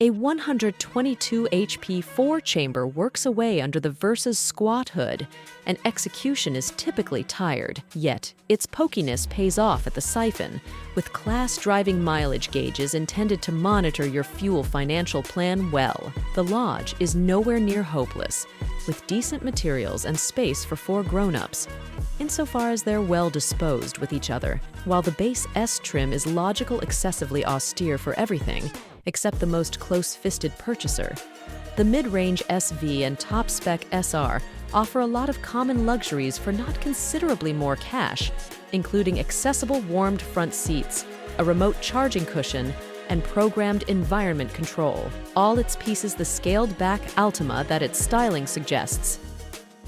A 122 HP four-chamber works away under the Versa's squat hood, and execution is typically tired. Yet, its pokiness pays off at the siphon, with class driving mileage gauges intended to monitor your fuel financial plan well. The Lodge is nowhere near hopeless, with decent materials and space for four grown-ups, insofar as they're well disposed with each other. While the base S trim is logical excessively austere for everything, except the most close-fisted purchaser, the mid-range SV and top-spec SR offer a lot of common luxuries for not considerably more cash, including accessible warmed front seats, a remote charging cushion, and programmed environment control. All its pieces the scaled-back Altima that its styling suggests.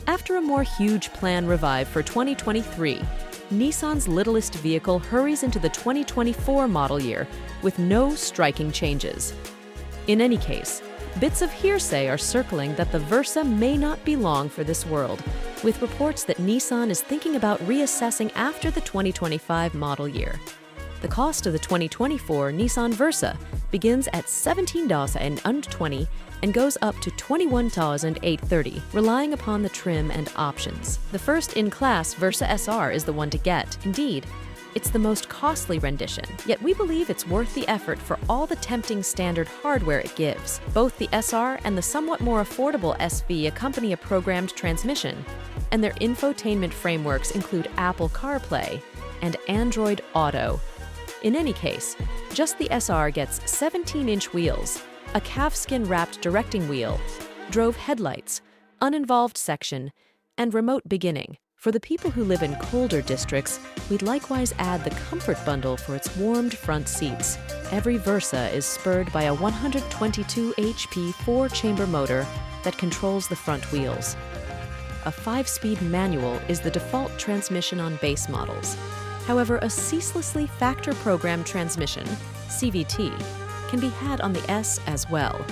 After a more huge plan revive for 2023, Nissan's littlest vehicle hurries into the 2024 model year with no striking changes. In any case, bits of hearsay are circling that the Versa may not be long for this world, with reports that Nissan is thinking about reassessing after the 2025 model year. The cost of the 2024 Nissan Versa begins at $17,020 and goes up to $21,830, relying upon the trim and options. The first in-class Versa SR is the one to get. Indeed, it's the most costly rendition, yet we believe it's worth the effort for all the tempting standard hardware it gives. Both the SR and the somewhat more affordable SV accompany a programmed transmission, and their infotainment frameworks include Apple CarPlay and Android Auto. In any case, just the SR gets 17-inch wheels, a calfskin-wrapped directing wheel, drove headlights, uninvolved section, and remote beginning. For the people who live in colder districts, we'd likewise add the comfort bundle for its warmed front seats. Every Versa is spurred by a 122 HP four-chamber motor that controls the front wheels. A 5-speed manual is the default transmission on base models. However, a ceaselessly factor-programmed transmission, CVT, can be had on the S as well.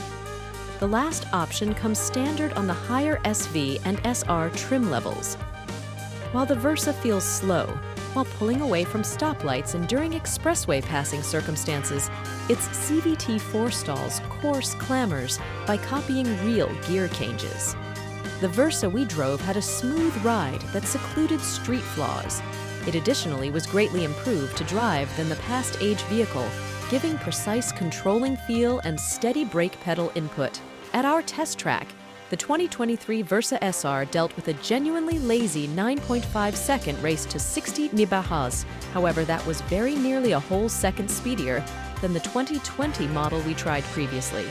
The last option comes standard on the higher SV and SR trim levels. While the Versa feels slow, while pulling away from stoplights and during expressway passing circumstances, its CVT forestalls coarse clamors by copying real gear changes. The Versa we drove had a smooth ride that secluded street flaws. It additionally was greatly improved to drive than the past age vehicle, giving precise controlling feel and steady brake pedal input. At our test track, the 2023 Versa SR dealt with a genuinely lazy 9.5-second race to 60 mph. However, that was very nearly a whole second speedier than the 2020 model we tried previously.